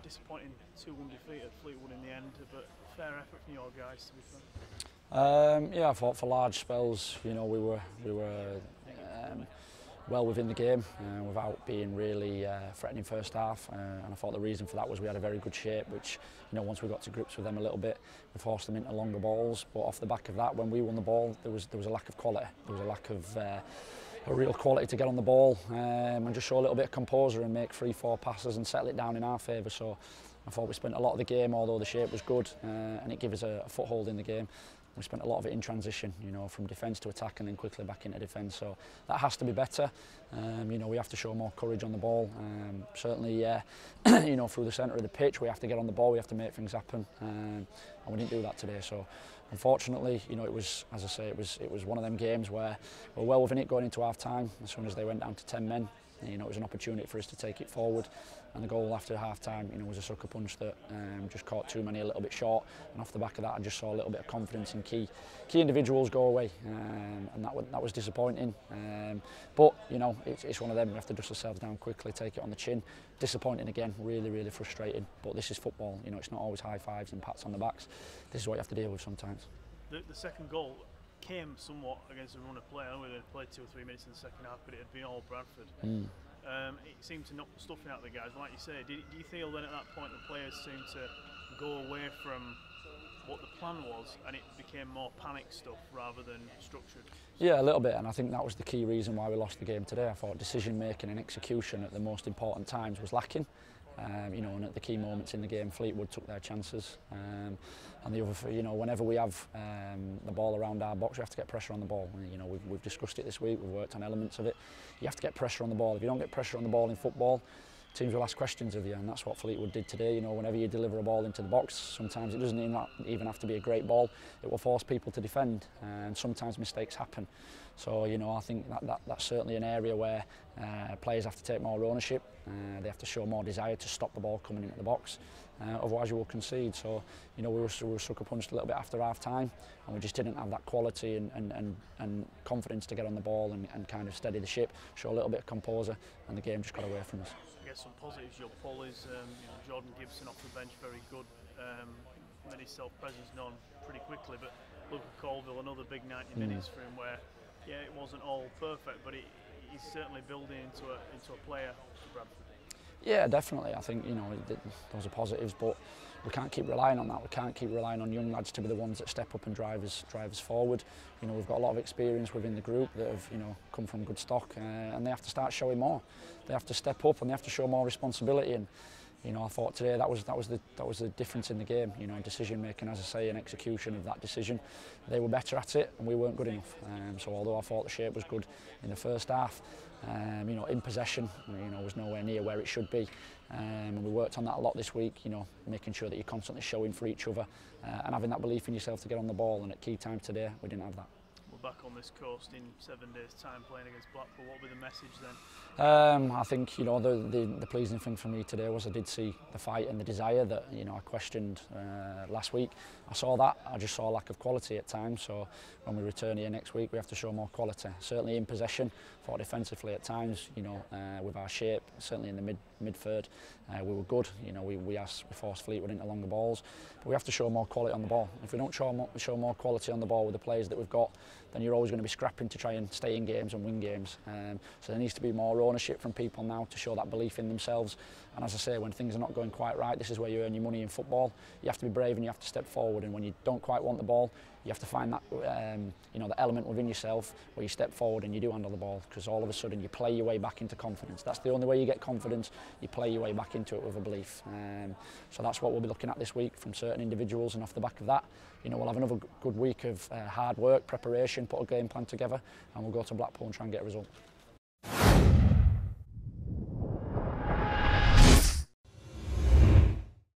disappointing 2-1 defeat at Fleetwood in the end, but fair effort from your guys, to be fair. Yeah, I thought for large spells, we were well within the game without being really threatening first half, and I thought the reason for that was we had a very good shape, which once we got to grips with them a little bit, we forced them into longer balls. But off the back of that, when we won the ball, there was a lack of quality. There was a lack of a real quality to get on the ball and just show a little bit of composure and make 3-4 passes and settle it down in our favour. So I thought we spent a lot of the game, although the shape was good and it gave us a foothold in the game. We spent a lot of it in transition, from defence to attack and then quickly back into defence. So that has to be better. We have to show more courage on the ball. Certainly, through the centre of the pitch, we have to get on the ball. We have to make things happen, and we didn't do that today. So, unfortunately, it was, as I say, it was one of them games where we're well within it going into half time. As soon as they went down to 10 men, it was an opportunity for us to take it forward. And the goal after half time, was a sucker punch that just caught too many a little bit short. And off the back of that, I just saw a little bit of confidence in key individuals go away, and that was disappointing. But it's one of them. We have to dust ourselves down quickly, take it on the chin. Disappointing again, really frustrating. But this is football. It's not always high fives and pats on the backs. This is what you have to deal with sometimes. The second goal came somewhat against a run of play. I know we played 2 or 3 minutes in the second half, but it had been all Bradford. It seemed to knock the stuffing out of the guys. Like you say, do you feel then at that point the players seemed to go away from what the plan was and it became more panic stuff rather than structured? Yeah, a little bit, and I think that was the key reason why we lost the game today. I thought decision making and execution at the most important times was lacking. And at the key moments in the game, Fleetwood took their chances. And the other, whenever we have the ball around our box, we have to get pressure on the ball. We've discussed it this week. We've worked on elements of it. You have to get pressure on the ball. If you don't get pressure on the ball in football, teams will ask questions of you, and that's what Fleetwood did today. Whenever you deliver a ball into the box, sometimes it doesn't even have to be a great ball. It will force people to defend, and sometimes mistakes happen. So, I think that's certainly an area where players have to take more ownership. They have to show more desire to stop the ball coming into the box. Otherwise, you will concede. So, we were sucker punched a little bit after half time, and we just didn't have that quality and confidence to get on the ball and kind of steady the ship, show a little bit of composure, and the game just got away from us. I guess some positives. Your pull is Jordan Gibson off the bench, very good. Many self-presence known pretty quickly, but Luke Colville, another big 90 minutes for him where, yeah, it wasn't all perfect, but he's certainly building into a player for Bradford. Yeah, definitely. I think those are positives, but we can't keep relying on that. We can't keep relying on young lads to be the ones that step up and drive us forward. We've got a lot of experience within the group that have come from good stock, and they have to start showing more. They have to step up and they have to show more responsibility. And I thought today that was the difference in the game. Decision making, as I say, and execution of that decision. They were better at it, and we weren't good enough. So although I thought the shape was good in the first half, in possession, was nowhere near where it should be. And we worked on that a lot this week. Making sure that you're constantly showing for each other and having that belief in yourself to get on the ball. And at key times today, we didn't have that. We're back on this coast in 7 days' time playing against Blackpool. What will be the message then? I think the pleasing thing for me today was I did see the fight and the desire that I questioned last week. I saw that. I just saw a lack of quality at times. So when we return here next week, we have to show more quality. Certainly in possession, thought defensively at times. With our shape, certainly in the mid third, we were good. We forced Fleetwood into longer balls, but we have to show more quality on the ball. If we don't show more quality on the ball with the players that we've got, then you're always going to be scrapping to try and stay in games and win games. So there needs to be more ownership from people now to show that belief in themselves. And as I say, when things are not going quite right, this is where you earn your money in football. You have to be brave and you have to step forward. And when you don't quite want the ball, you have to find that the element within yourself where you step forward and you do handle the ball, because all of a sudden you play your way back into confidence. That's the only way you get confidence. You play your way back into it with a belief. So that's what we'll be looking at this week from certain individuals, and off the back of that, we'll have another good week of hard work, preparation, put a game plan together, and we'll go to Blackpool and try and get a result.